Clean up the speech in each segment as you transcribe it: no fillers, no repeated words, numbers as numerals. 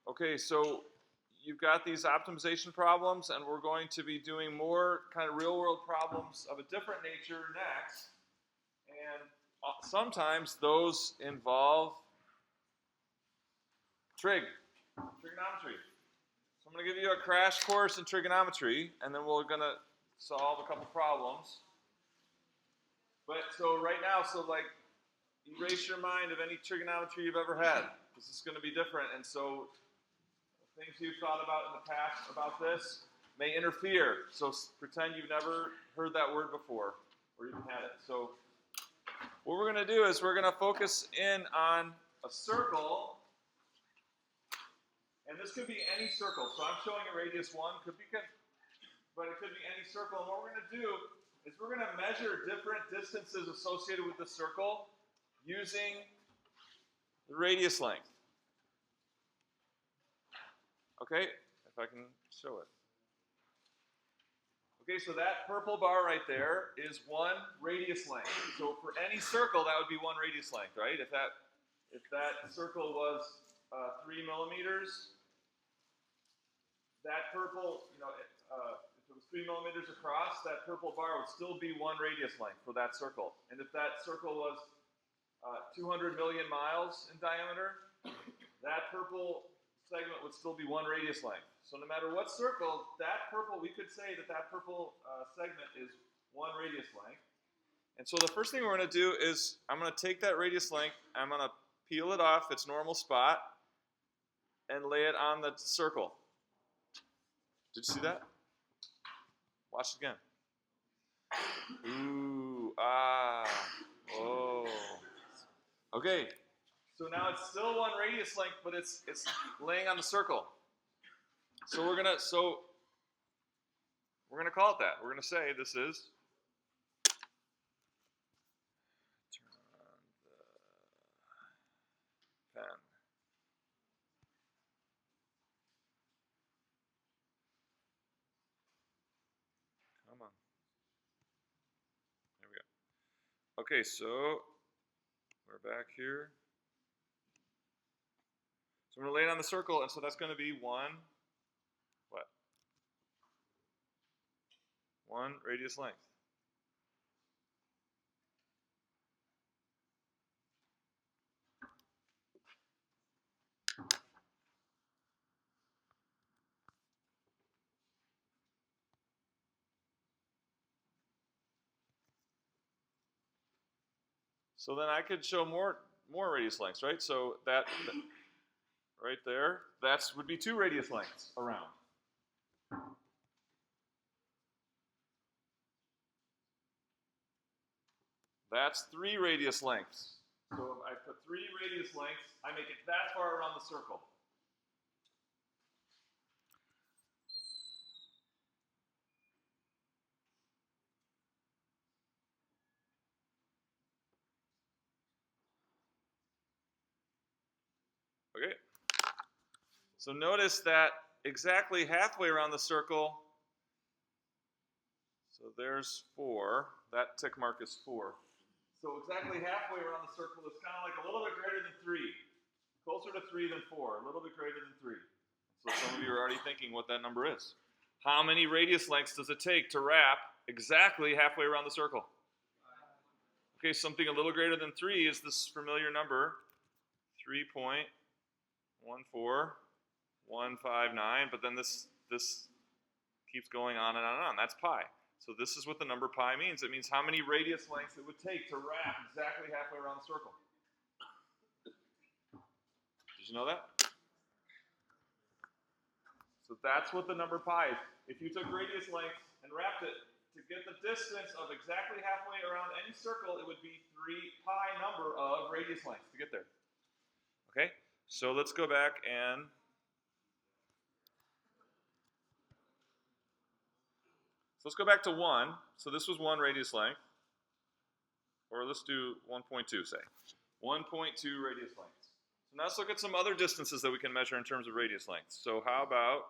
Okay, so you've got these optimization problems, and we're going to be doing more kind of real-world problems of a different nature next. And sometimes those involve trigonometry. So I'm going to give you a crash course in trigonometry, and then we're going to solve a couple problems. But so right now, so like, erase your mind of any trigonometry you've ever had. This is going to be different, and so things you've thought about in the past about this may interfere. So pretend you've never heard that word before or even had it. So what we're going to do is we're going to focus in on a circle. And this could be any circle. So I'm showing a radius 1, but it could be any circle. And what we're going to do is we're going to measure different distances associated with the circle using the radius length. Okay, if I can show it. Okay, so that purple bar right there is 1 radius length. So for any circle, that would be 1 radius length, right? If that circle was 3 millimeters, that purple, if it was 3 millimeters across, that purple bar would still be 1 radius length for that circle. And if that circle was 200 million miles in diameter, that purple segment would still be 1 radius length. So no matter what circle, that purple, we could say that purple segment is 1 radius length. And so the first thing we're going to do is I'm going to take that radius length, I'm going to peel it off its normal spot, and lay it on the circle. Did you see that? Watch it again. Ooh, ah, oh. Okay, so now it's still 1 radius length, but it's laying on the circle. So we're gonna call it that. We're gonna say this is turn on the pen. Come on. There we go. Okay, so we're back here. So we're going to lay it on the circle, and so that's going to be 1 radius length. So then I could show more radius lengths, right? So that right there, that would be 2 radius lengths around. That's 3 radius lengths. So if I put 3 radius lengths, I make it that far around the circle. Okay. So notice that exactly halfway around the circle, so there's 4. That tick mark is 4. So exactly halfway around the circle is kind of like a little bit greater than 3. Closer to 3 than 4, a little bit greater than 3. So some of you are already thinking what that number is. How many radius lengths does it take to wrap exactly halfway around the circle? Okay, something a little greater than 3 is this familiar number, 3.14159, but then this keeps going on and on and on. That's pi. So this is what the number pi means. It means how many radius lengths it would take to wrap exactly halfway around the circle. Did you know that? So that's what the number pi is. If you took radius length and wrapped it, to get the distance of exactly halfway around any circle, it would be 3 pi number of radius lengths to get there. Okay, so let's go back and so let's go back to 1. So this was 1 radius length. Or let's do 1.2, say. 1.2 radius lengths. So now let's look at some other distances that we can measure in terms of radius lengths. So how about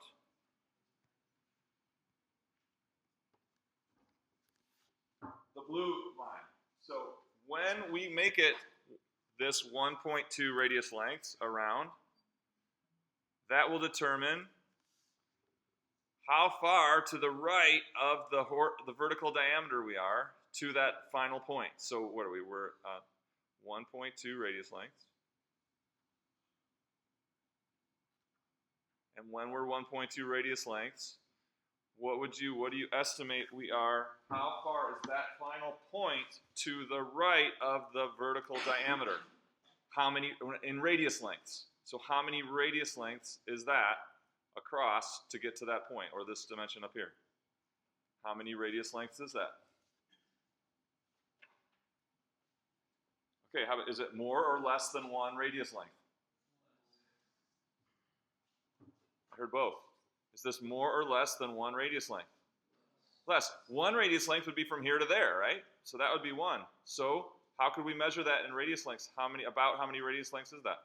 the blue line? So when we make it this 1.2 radius lengths around, that will determine how far to the right of the vertical diameter we are to that final point. So what are we? We're 1.2 radius lengths. And when we're 1.2 radius lengths, what do you estimate we are? How far is that final point to the right of the vertical diameter? How many in radius lengths? So how many radius lengths is that across to get to that point, or this dimension up here? How many radius lengths is that? Okay, is it more or less than 1 radius length? I heard both. Is this more or less than 1 radius length? Less. 1 radius length would be from here to there, right? So that would be 1. So how could we measure that in radius lengths? About how many radius lengths is that?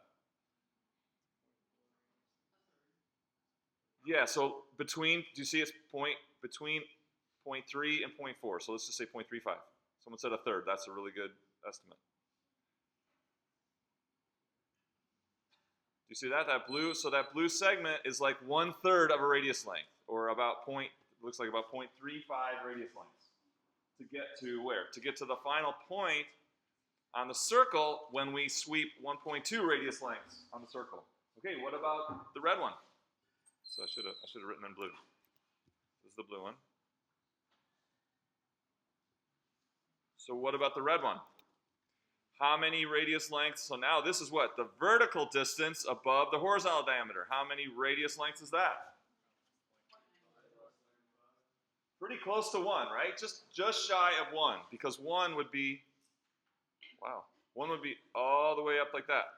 Yeah, so do you see it's between 0.3 and 0.4. So let's just say 0.35. Someone said a third. That's a really good estimate. Do you see that? That blue segment is like 1/3 of a radius length, or looks like about 0.35 radius lengths. To get to where? To get to the final point on the circle when we sweep 1.2 radius lengths on the circle. Okay, what about the red one? So I should have written in blue. This is the blue one. So what about the red one? How many radius lengths? So now this is what? The vertical distance above the horizontal diameter. How many radius lengths is that? Pretty close to 1, right? Just shy of 1, because 1 would be, wow, 1 would be all the way up like that.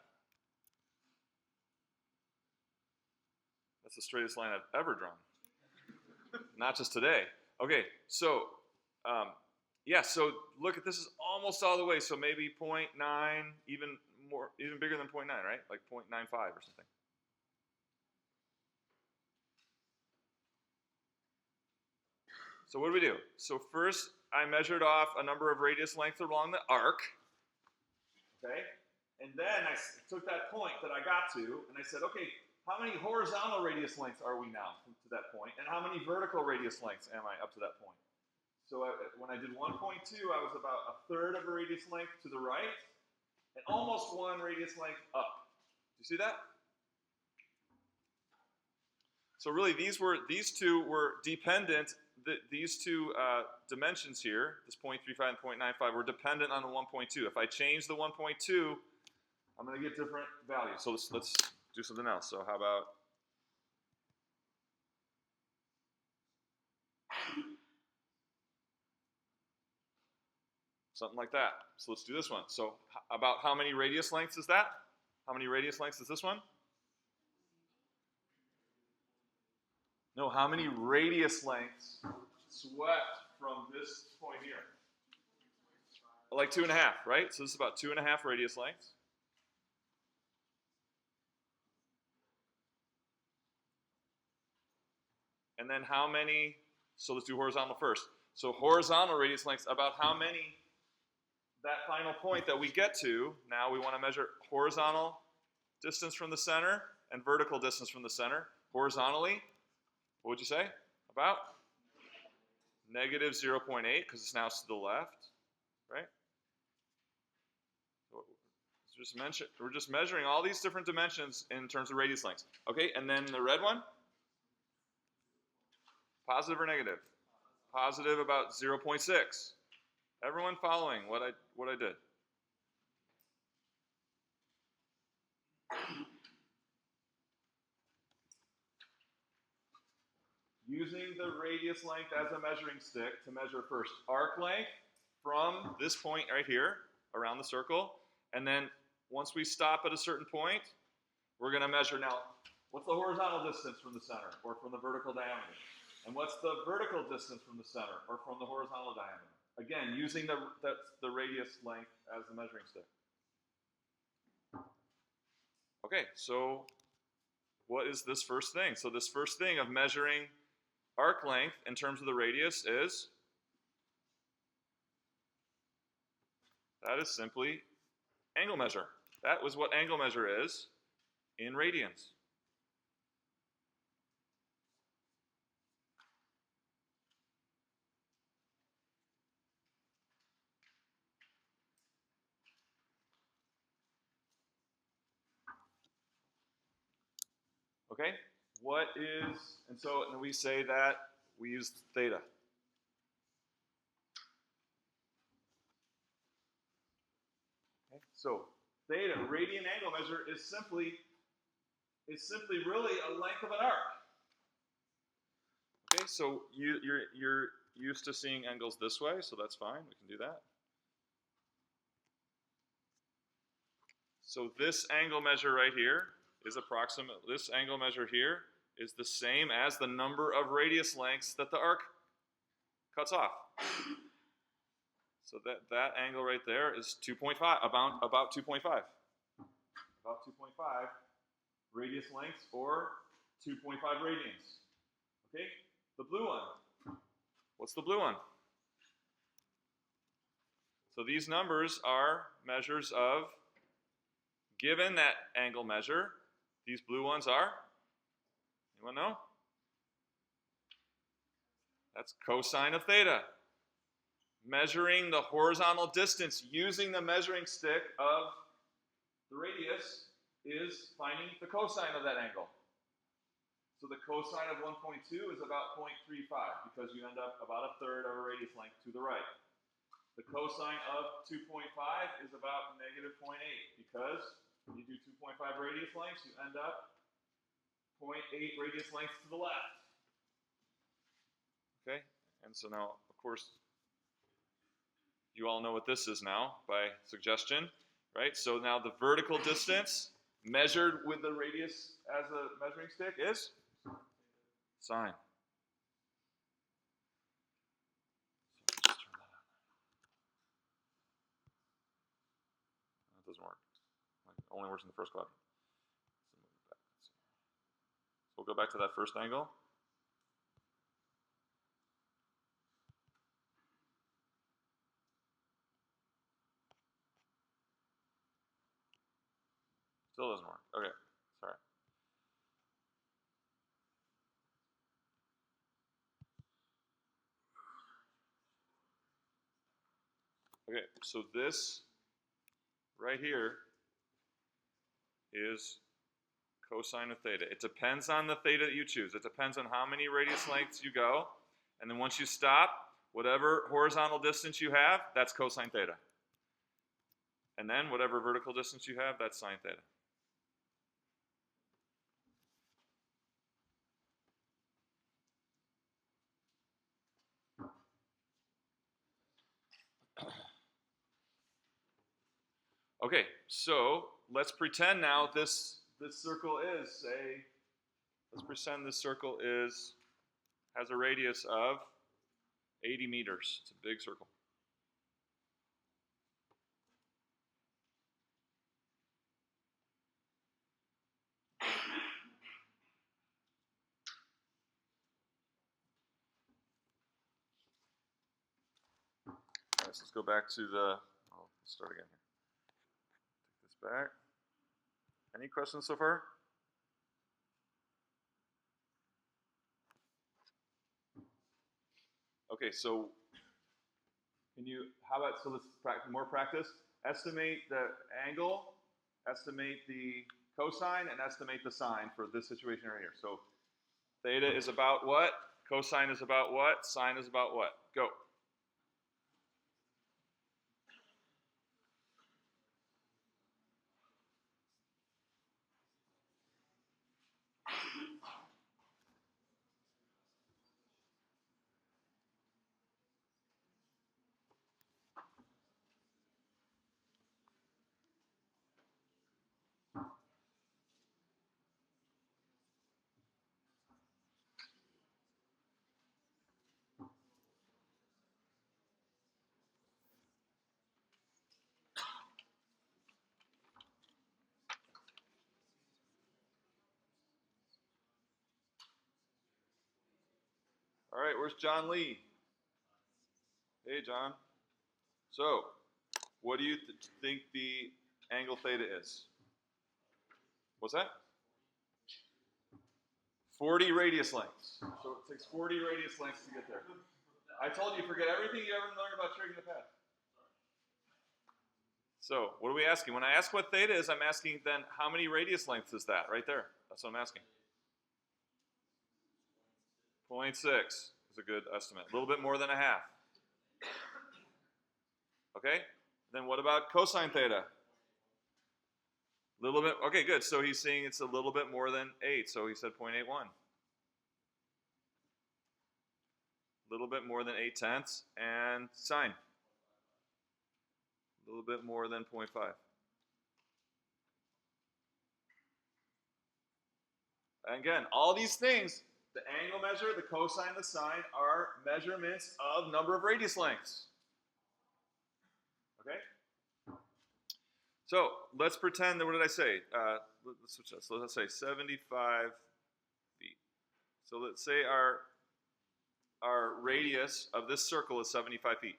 That's the straightest line I've ever drawn. Not just today. Okay, so yeah, so look at this is almost all the way. So maybe 0.9, even bigger than 0.9, right? Like 0.95 or something. So what do we do? So first, I measured off a number of radius lengths along the arc. Okay, and then I took that point that I got to, and I said, okay, how many horizontal radius lengths are we now to that point, and how many vertical radius lengths am I up to that point? So when I did 1.2, I was about 1/3 of a radius length to the right, and almost 1 radius length up. Do you see that? So really, these two were dependent. These two dimensions here, this 0.35 and 0.95, were dependent on the 1.2. If I change the 1.2, I'm going to get different values. So let's do something else. So how about something like that? So let's do this one. So about how many radius lengths is that? How many radius lengths is this one? No, how many radius lengths swept from this point here? Like 2.5, right? So this is about 2.5 radius lengths. And then how many, so let's do horizontal first. So horizontal radius lengths, about how many, that final point that we get to, now we want to measure horizontal distance from the center and vertical distance from the center. Horizontally, what would you say? About? Negative 0.8, because it's now to the left, right? So we're just measuring all these different dimensions in terms of radius lengths. Okay, and then the red one? Positive or negative? Positive about 0.6. Everyone following what I did? Using the radius length as a measuring stick to measure first arc length from this point right here around the circle, and then once we stop at a certain point, we're going to measure now what's the horizontal distance from the center or from the vertical diameter, and what's the vertical distance from the center or from the horizontal diameter. Again, using the radius length as the measuring stick. Okay, so what is this first thing? So this first thing of measuring arc length in terms of the radius is, that is simply angle measure. That was what angle measure is in radians. Okay? What is, and we say that we use theta. Okay? So theta, radian angle measure, is simply really a length of an arc. Okay, so you're used to seeing angles this way, so that's fine. We can do that. So this angle measure right here is this angle measure here is the same as the number of radius lengths that the arc cuts off. So that angle right there is 2.5, about 2.5. About 2.5 radius lengths, or 2.5 radians. Okay? The blue one. What's the blue one? So these numbers are measures of, given that angle measure, these blue ones are, anyone know? That's cosine of theta. Measuring the horizontal distance using the measuring stick of the radius is finding the cosine of that angle. So the cosine of 1.2 is about 0.35 because you end up about a third of a radius length to the right. The cosine of 2.5 is about negative 0.8 because when you do 2.5 radius lengths, you end up 0.8 radius lengths to the left. Okay, and so now, of course, you all know what this is now by suggestion, right? So now the vertical distance measured with the radius as a measuring stick is sine. So just turn that on. That doesn't work. It only works in the first quadrant. So we'll go back to that first angle. Still doesn't work. Okay, sorry. Okay, so this right here is cosine of theta. It depends on the theta that you choose. It depends on how many radius lengths you go. And then once you stop, whatever horizontal distance you have, that's cosine theta. And then whatever vertical distance you have, that's sine theta. Okay, so let's pretend now this circle is, let's pretend this circle has a radius of 80 meters. It's a big circle. All right, so let's go back to I'll start again here. Take this back. Any questions so far? Okay, so let's more practice. Estimate the angle, estimate the cosine, and estimate the sine for this situation right here. So theta is about what? Cosine is about what? Sine is about what? Go. All right, where's John Lee? Hey, John. So, what do you think the angle theta is? What's that? 40 radius lengths. So it takes 40 radius lengths to get there. I told you, forget everything you ever learned about trig in the past. So, what are we asking? When I ask what theta is, I'm asking then how many radius lengths is that right there? That's what I'm asking. 0.6 is a good estimate. A little bit more than a half. Okay? Then what about cosine theta? A little bit. Okay, good. So he's saying it's a little bit more than 8. So he said 0.81. A little bit more than 8/10. And sine. A little bit more than 0.5. And again, all these things, the angle measure, the cosine, the sine, are measurements of number of radius lengths. Okay? So let's pretend that, what did I say? Let's switch that. So let's say 75 feet. So let's say our radius of this circle is 75 feet.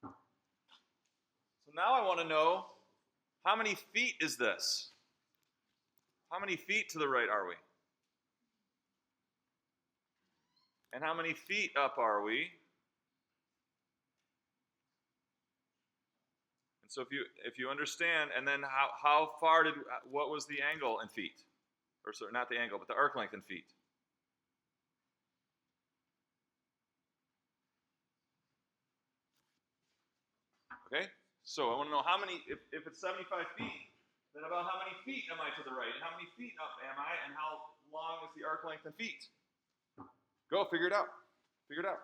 So now I want to know, how many feet is this? How many feet to the right are we? And how many feet up are we? And so if you understand, and then how far what was the angle in feet? Or sorry, not the angle, but the arc length in feet. Okay? So I want to know how many, if it's 75 feet, then about how many feet am I to the right? And how many feet up am I? And how long is the arc length in feet? Go, figure it out. Figure it out.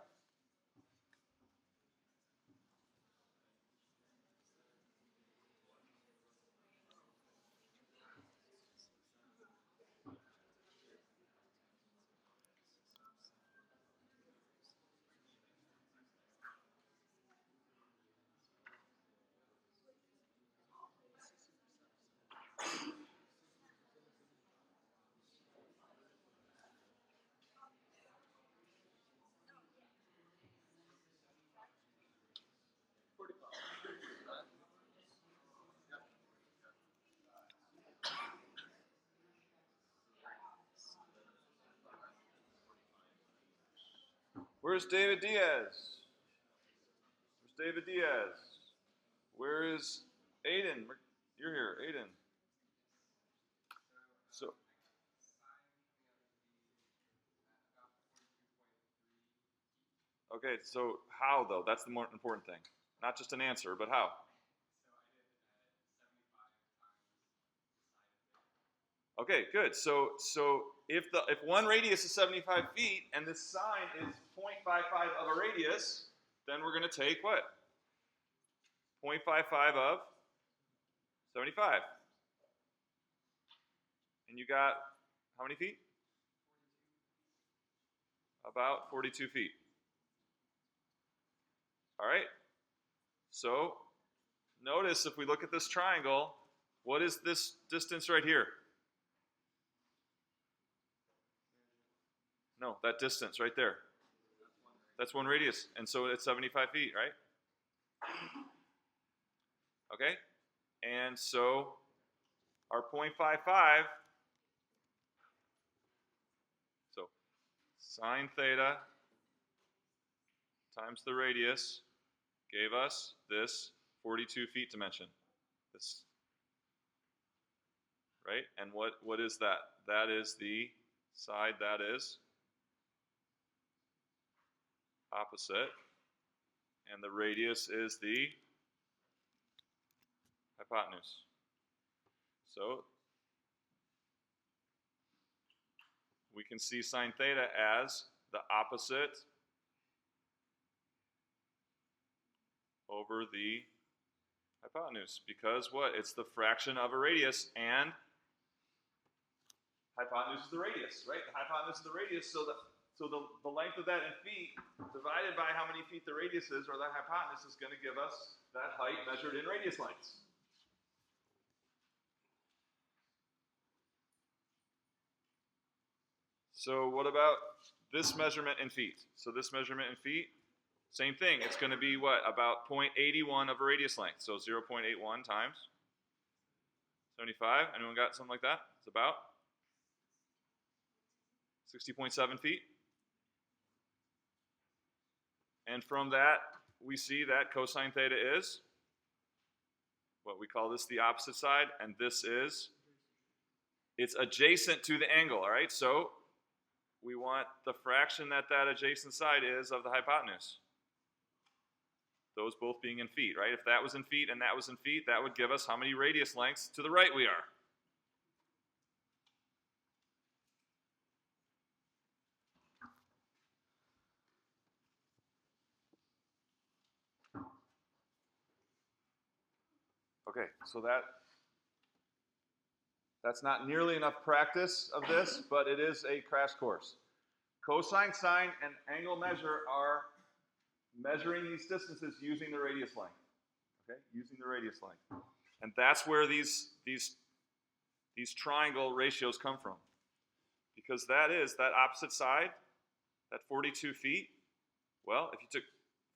Where's David Diaz? Where's David Diaz? Where is Aiden? You're here, Aiden. So, okay, so how though? That's the more important thing. Not just an answer, but how? Okay, good. So if one radius is 75 feet and this sine is 0.55 of a radius, then we're going to take what? 0.55 of 75. And you got how many feet? About 42 feet. All right? So notice if we look at this triangle, what is this distance right here? No, that distance right there. That's one radius. And so it's 75 feet, right? Okay? And so our 0.55, so sine theta times the radius gave us this 42 feet dimension. This, right? And what is that? That is the side that is opposite, and the radius is the hypotenuse. So we can see sine theta as the opposite over the hypotenuse, because what? It's the fraction of a radius, and hypotenuse is the radius, right? The hypotenuse is the radius, so the length of that in feet divided by how many feet the radius is, or the hypotenuse, is going to give us that height measured in radius lengths. So what about this measurement in feet? So this measurement in feet, same thing. It's going to be what? About 0.81 of a radius length. So 0.81 times 75. Anyone got something like that? It's about 60.7 feet. And from that, we see that cosine theta is what we call this the opposite side, and this is it's adjacent to the angle, all right? So we want the fraction that adjacent side is of the hypotenuse. Those both being in feet, right? If that was in feet and that was in feet, that would give us how many radius lengths to the right we are. Okay, so that's not nearly enough practice of this, but it is a crash course. Cosine, sine, and angle measure are measuring these distances using the radius length. Okay, using the radius length. And that's where these triangle ratios come from. Because that opposite side, that 42 feet, well, if you took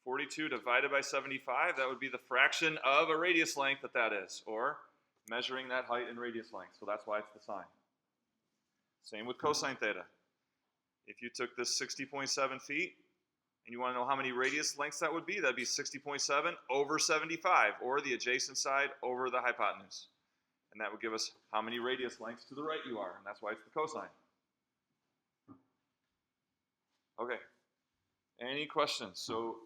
42 divided by 75, that would be the fraction of a radius length that is, or measuring that height and radius length. So that's why it's the sine. Same with cosine theta. If you took this 60.7 feet, and you want to know how many radius lengths that would be, that'd be 60.7 over 75, or the adjacent side over the hypotenuse. And that would give us how many radius lengths to the right you are, and that's why it's the cosine. Okay. Any questions? So,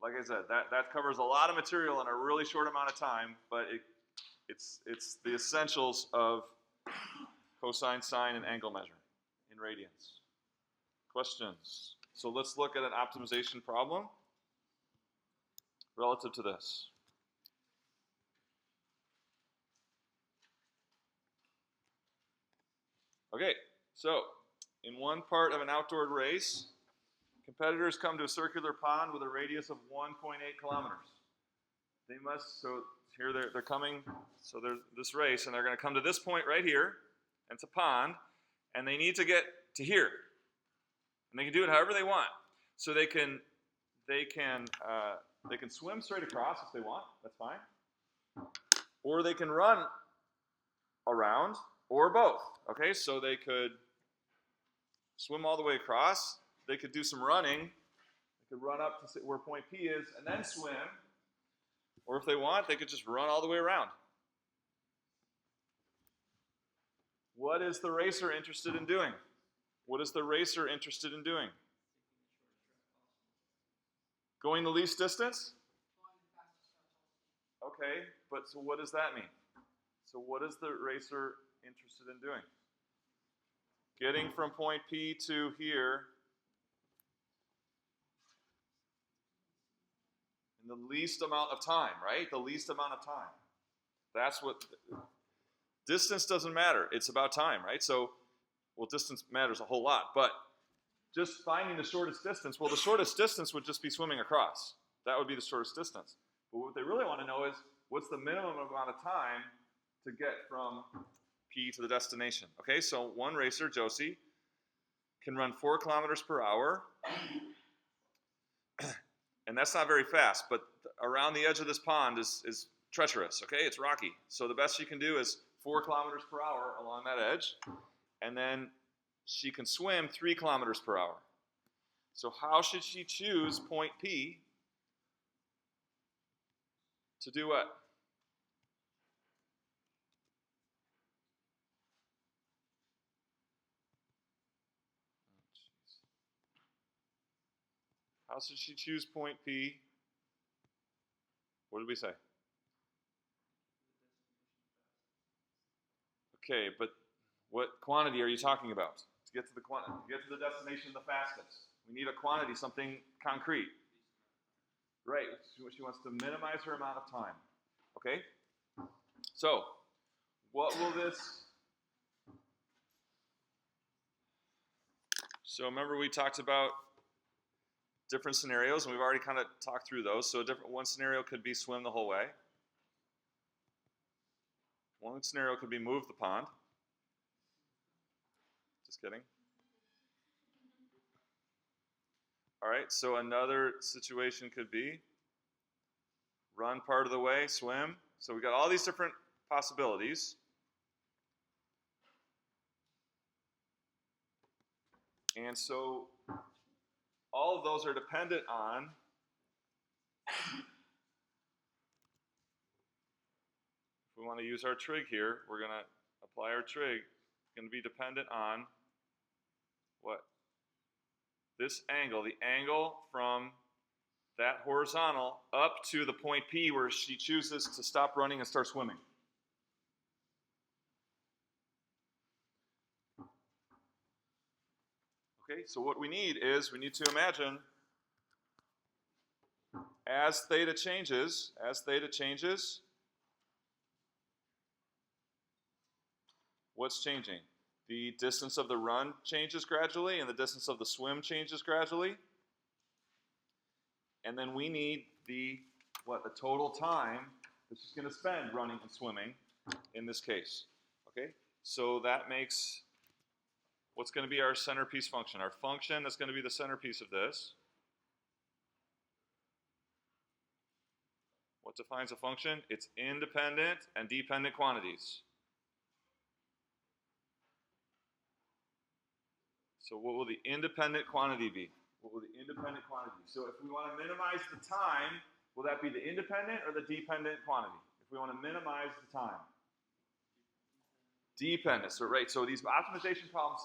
like I said, that covers a lot of material in a really short amount of time, but it's the essentials of cosine, sine, and angle measure in radians. Questions? So let's look at an optimization problem relative to this. Okay, so in one part of an outdoor race, competitors come to a circular pond with a radius of 1.8 kilometers. They must, so here they're coming, so there's this race, and they're going to come to this point right here, and it's a pond, and they need to get to here. And they can do it however they want. So they can swim straight across if they want, that's fine. Or they can run around, or both. Okay, so they could swim all the way across. They could do some running. They could run up to where point P is and then swim. Or if they want, they could just run all the way around. What is the racer interested in doing? What is the racer interested in doing? Going the least distance? Okay, but so what does that mean? So what is the racer interested in doing? Getting from point P to here in the least amount of time, right? The least amount of time. That's what, distance doesn't matter. It's about time, right? So, well, distance matters a whole lot, but just finding the shortest distance, well, the shortest distance would just be swimming across. That would be the shortest distance. But what they really want to know is, what's the minimum amount of time to get from P to the destination? Okay, so one racer, Josie, can run 4 kilometers per hour. And that's not very fast, but around the edge of this pond is treacherous, okay? It's rocky. So the best she can do is 4 kilometers per hour along that edge, and then she can swim 3 kilometers per hour. So how should she choose point P to do what? How should she choose point P? What did we say? Okay, but what quantity are you talking about? To get to the destination the fastest. We need a quantity, something concrete. Right, she wants to minimize her amount of time. Okay? So, what will this... So remember we talked about different scenarios, and we've already kind of talked through those. So one scenario could be swim the whole way. One scenario could be move the pond. Just kidding. All right, so another situation could be run part of the way, swim. So we've got all these different possibilities. And so all of those are dependent on if we want to use our trig here, we're going to apply our trig, going to be dependent on what? This angle, the angle from that horizontal up to the point P where she chooses to stop running and start swimming. Okay, so what we need is we need to imagine as theta changes, what's changing? The distance of the run changes gradually and the distance of the swim changes gradually. And then we need the total time that she's going to spend running and swimming in this case. Okay, so that makes what's going to be our centerpiece function. Our function that's going to be the centerpiece of this. What defines a function? It's independent and dependent quantities. So what will the independent quantity be? What will the independent quantity be? So if we want to minimize the time, will that be the independent or the dependent quantity? If we want to minimize the time. Dependent. So right, so these optimization problems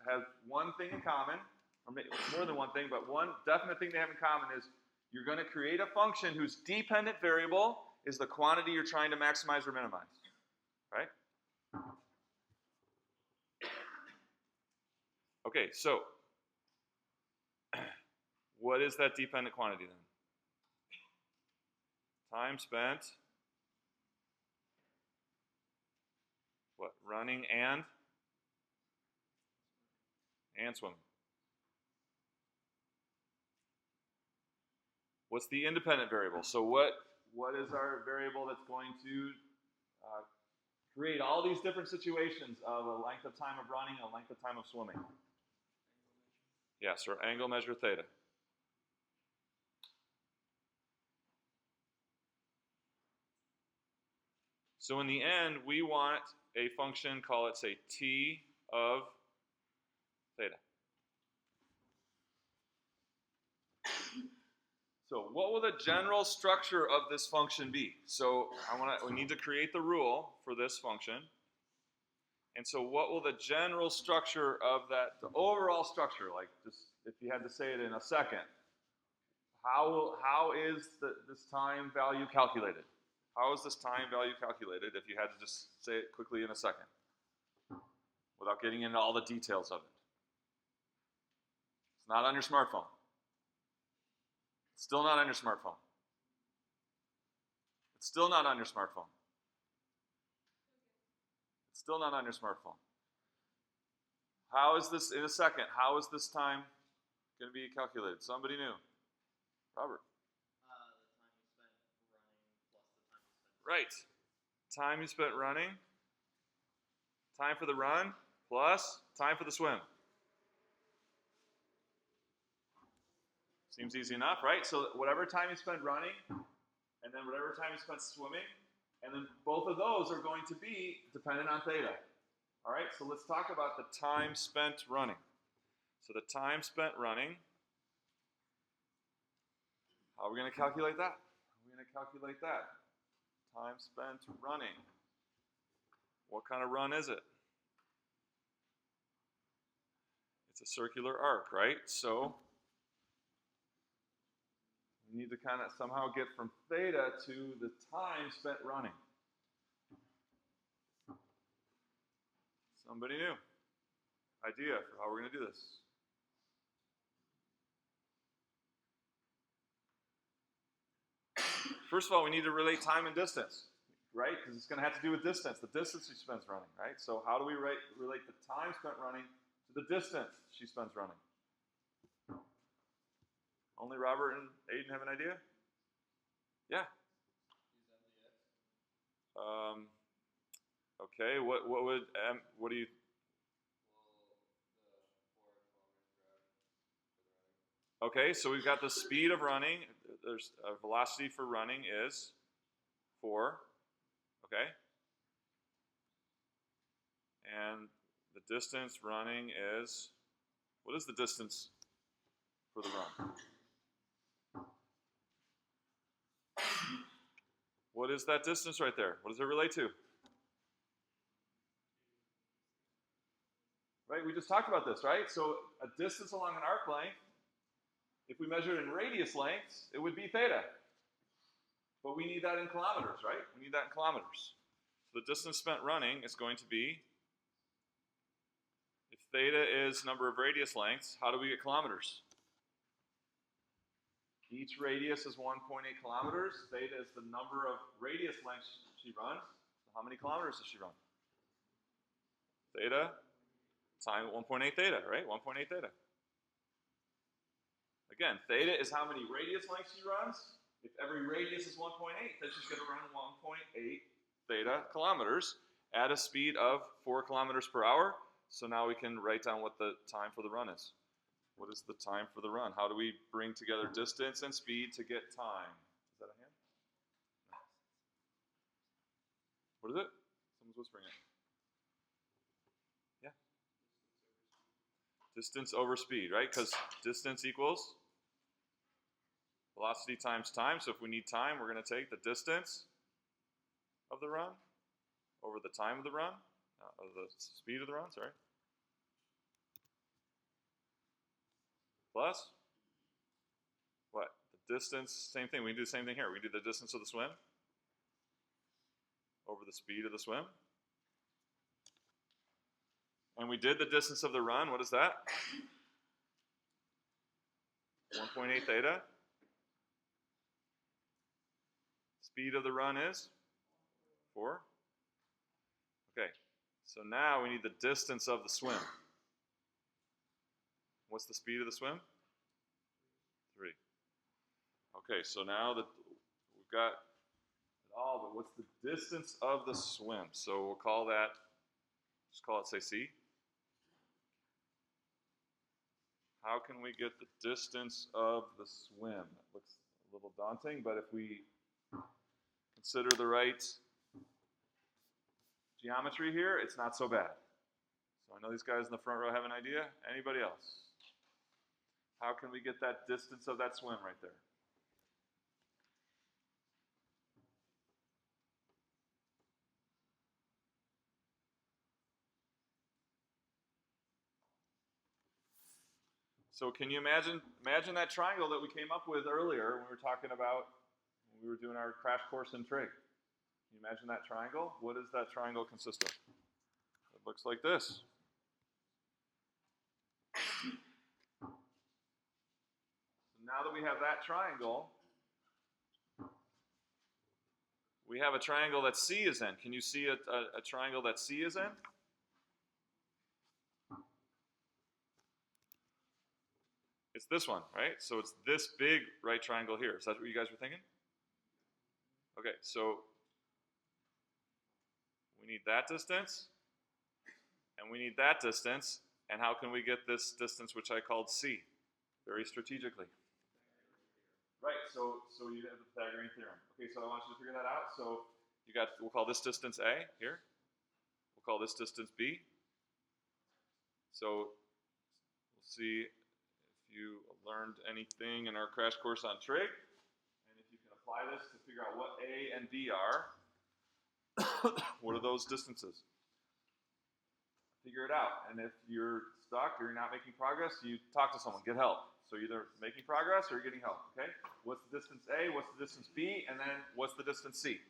have one thing in common, or more than one thing, but one definite thing they have in common is you're going to create a function whose dependent variable is the quantity you're trying to maximize or minimize. Right? Okay, so what is that dependent quantity then? Time spent, what, running and swimming. What's the independent variable? So what is our variable that's going to create all these different situations of a length of time of running, a length of time of swimming? Yes, or angle measure theta. So in the end, we want a function, call it, say, t of theta. So what will the general structure of this function be? So we need to create the rule for this function. And so what will the general structure of that, the overall structure, like just if you had to say it in a second, how is this time value calculated? How is this time value calculated if you had to just say it quickly in a second without getting into all the details of it? It's not on your smartphone. It's still not on your smartphone. It's still not on your smartphone. It's still not on your smartphone. How is this, in a second, how is this time going to be calculated? Somebody new. Robert. Right. Time you spent running, time for the run, plus time for the swim. Seems easy enough, right? So whatever time you spend running, and then whatever time you spent swimming, and then both of those are going to be dependent on theta. All right, so let's talk about the time spent running. So the time spent running, how are we going to calculate that? Time spent running. What kind of run is it? It's a circular arc, right? So we need to kind of somehow get from theta to the time spent running. Somebody new? Idea for how we're going to do this? First of all, we need to relate time and distance, right? Because it's going to have to do with distance, the distance she spends running, right? So how do we relate the time spent running to the distance she spends running? Only Robert and Aiden have an idea? Yeah. Okay. What do you? Okay, so we've got the speed of running. There's a velocity for running is 4. Okay. And the distance running is, what is the distance for the run? What is that distance right there? What does it relate to? Right? We just talked about this, right? So a distance along an arc length, if we measure it in radius lengths, it would be theta. But we need that in kilometers, right? We need that in kilometers. So the distance spent running is going to be, if theta is number of radius lengths, how do we get kilometers? Each radius is 1.8 kilometers. Theta is the number of radius lengths she runs. So how many kilometers does she run? Theta times 1.8 theta, right? 1.8 theta. Again, theta is how many radius lengths she runs. If every radius is 1.8, then she's going to run 1.8 theta kilometers at a speed of 4 kilometers per hour. So now we can write down what the time for the run is. What is the time for the run? How do we bring together distance and speed to get time? Is that a hand? No. What is it? Someone's whispering it. Yeah. Distance over speed, right? Because distance equals velocity times time. So if we need time, we're going to take the distance of the run over the time of the run, of the speed of the run, sorry. Plus, what? The distance, same thing. We can do the same thing here. We can do the distance of the swim over the speed of the swim. And we did the distance of the run. What is that? 1.8 theta. Speed of the run is 4. Okay, so now we need the distance of the swim. What's the speed of the swim? 3. Okay, so now that we've got it all, but what's the distance of the swim? So we'll call that, just call it, say, C. How can we get the distance of the swim? It looks a little daunting, but if we consider the right geometry here, it's not so bad. So I know these guys in the front row have an idea. Anybody else? How can we get that distance of that swim right there? So can you imagine that triangle that we came up with earlier when we were talking about, when we were doing our crash course in Trig? Can you imagine that triangle? What does that triangle consist of? It looks like this. Now that we have that triangle, we have a triangle that C is in. Can you see a triangle that C is in? It's this one, right? So it's this big right triangle here. Is that what you guys were thinking? Okay, so we need that distance, and we need that distance, and how can we get this distance, which I called C, very strategically? Right, so you have the Pythagorean theorem. Okay, so I want you to figure that out. So we'll call this distance A here. We'll call this distance B. So we'll see if you learned anything in our crash course on trig, and if you can apply this to figure out what A and B are. What are those distances? Figure it out. And if you're stuck or you're not making progress, you talk to someone, get help. So you're either making progress or you're getting help, okay? What's the distance A, what's the distance B, and then what's the distance C?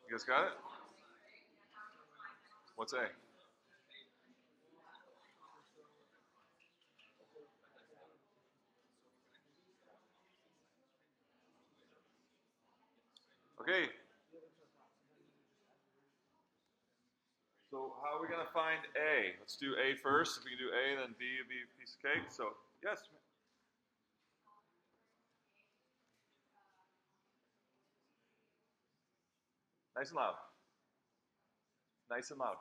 You guys got it? What's A? Okay. So how are we going to find A? Let's do A first. If we can do A, then B would be a piece of cake. So, yes. Nice and loud. Nice and loud.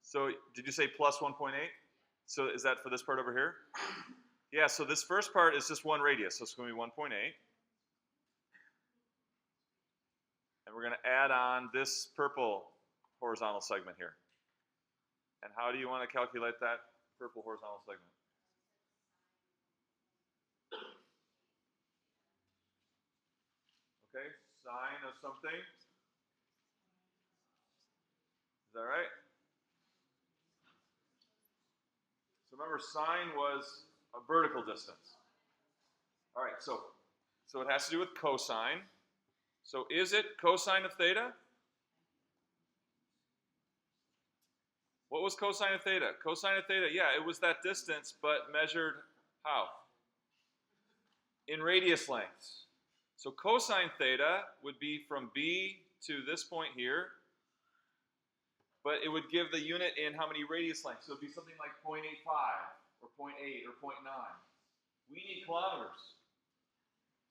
So did you say plus 1.8? So is that for this part over here? Yeah, so this first part is just one radius. So it's going to be 1.8. And we're going to add on this purple horizontal segment here. And how do you want to calculate that purple horizontal segment? Okay, sine of something. Is that right? So remember, sine was a vertical distance. All right, so it has to do with cosine. So is it cosine of theta? What was cosine of theta? Cosine of theta, yeah, it was that distance, but measured how? In radius lengths. So cosine theta would be from B to this point here, but it would give the unit in how many radius lengths. So it would be something like 0.85 or 0.8 or 0.9. We need kilometers.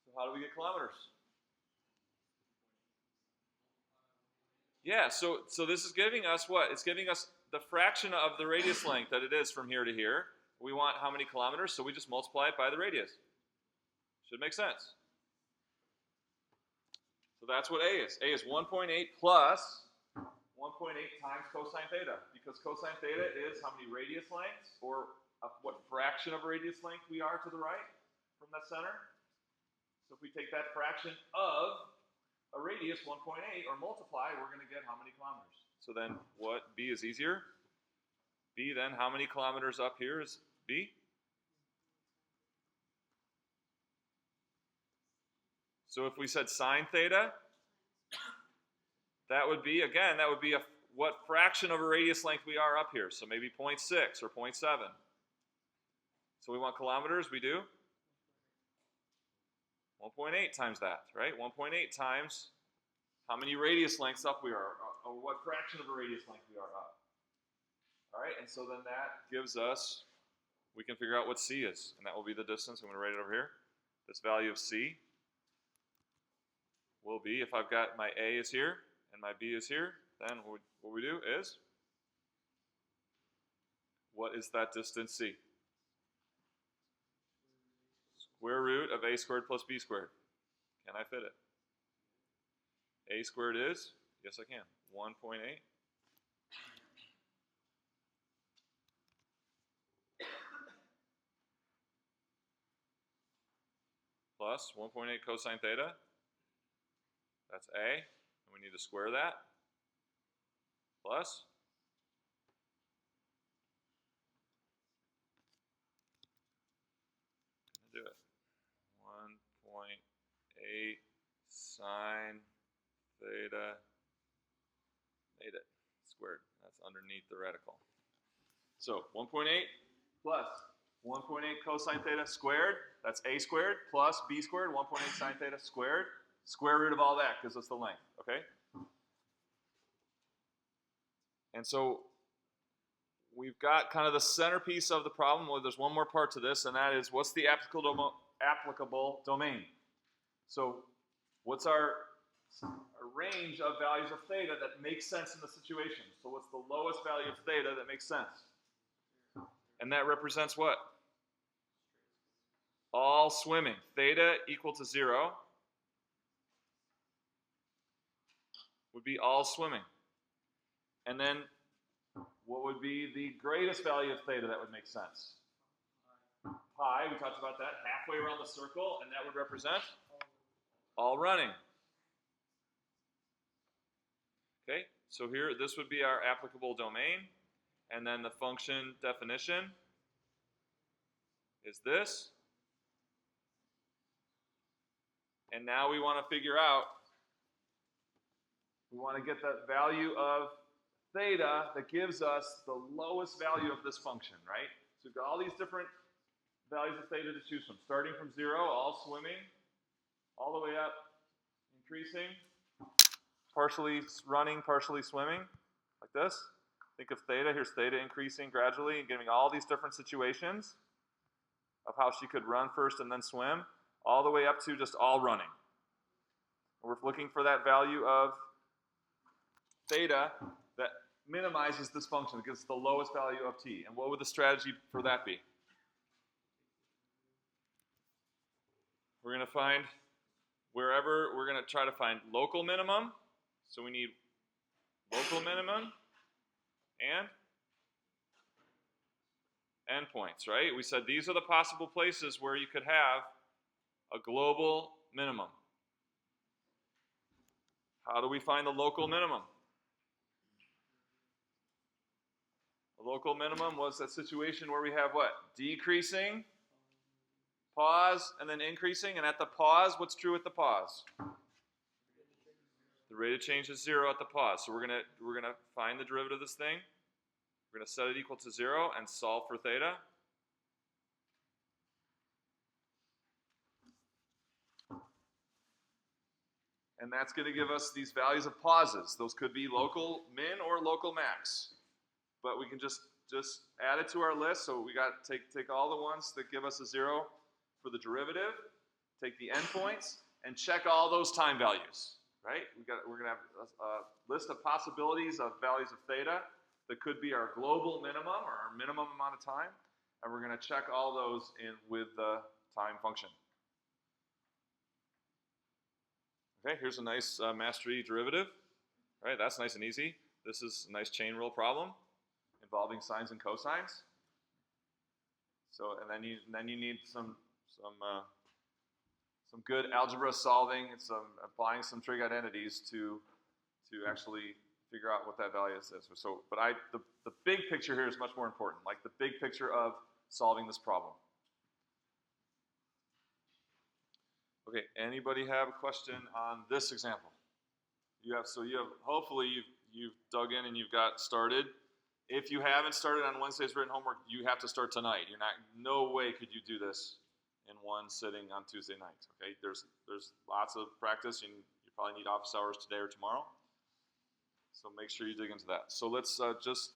So how do we get kilometers? Yeah, so this is giving us what? It's giving us the fraction of the radius length that it is from here to here. We want how many kilometers, so we just multiply it by the radius. Should make sense. So that's what A is. A is 1.8 plus 1.8 times cosine theta, because cosine theta is how many radius lengths, or what fraction of a radius length we are to the right from that center. So if we take that fraction of a radius, 1.8, or multiply, we're going to get how many kilometers? So then what? B is easier. B then, how many kilometers up here is B? So if we said sine theta, that would be, again, that would be what fraction of a radius length we are up here. So maybe 0.6 or 0.7. So we want kilometers, we do 1.8 times that, right? 1.8 times how many radius lengths up we are, or what fraction of a radius length we are up. All right, and so then that gives us, we can figure out what C is, and that will be the distance. I'm going to write it over here. This value of C will be, if I've got my A is here and my B is here, then what we do is, what is that distance C? Square root of A squared plus B squared. Can I fit it? A squared is, yes I can, 1.8. Plus 1.8 cosine theta. That's A, and we need to square that. Plus do it. 1.8 sine theta, made it, squared. That's underneath the radical. So 1.8 plus 1.8 cosine theta squared, that's A squared, plus B squared, 1.8 sine theta squared. Square root of all that gives us the length, okay? And so we've got kind of the centerpiece of the problem. Well, there's one more part to this, and that is, what's the applicable domain? So what's our range of values of theta that makes sense in the situation? So what's the lowest value of theta that makes sense? And that represents what? All swimming. Theta equal to 0 would be all swimming. And then what would be the greatest value of theta that would make sense? Pi, we talked about that, halfway around the circle, and that would represent all running. Okay, so here, this would be our applicable domain, and then the function definition is this. And now we want to figure out, we want to get that value of theta that gives us the lowest value of this function, right? So we've got all these different values of theta to choose from, starting from 0, all swimming, all the way up, increasing, partially running, partially swimming, like this. Think of theta, here's theta increasing gradually and giving all these different situations of how she could run first and then swim, all the way up to just all running. We're looking for that value of theta that minimizes this function, that gives the lowest value of t. And what would the strategy for that be? We're going to find wherever, we're going to try to find local minimum. So we need local minimum and endpoints, right? We said these are the possible places where you could have a global minimum. How do we find the local minimum? The local minimum was that situation where we have what? Decreasing, pause, and then increasing. And at the pause, what's true at the pause? The rate of change is 0 at the pause. So we're gonna find the derivative of this thing. We're gonna set it equal to 0 and solve for theta. And that's going to give us these values of pauses. Those could be local min or local max. But we can just add it to our list. So we got take all the ones that give us a 0 for the derivative, take the endpoints, and check all those time values. Right? We're going to have a list of possibilities of values of theta that could be our global minimum or our minimum amount of time. And we're going to check all those in with the time function. Okay, here's a nice mastery derivative. Right, that's nice and easy. This is a nice chain rule problem involving sines and cosines. So, and then you need some good algebra solving and applying some trig identities to actually figure out what that value is. So, but the big picture here is much more important. Like the big picture of solving this problem. Okay, anybody have a question on this example? Hopefully you've dug in and you've got started. If you haven't started on Wednesday's written homework, you have to start tonight. No way could you do this in one sitting on Tuesday night. Okay, there's lots of practice. You probably need office hours today or tomorrow. So make sure you dig into that. So let's just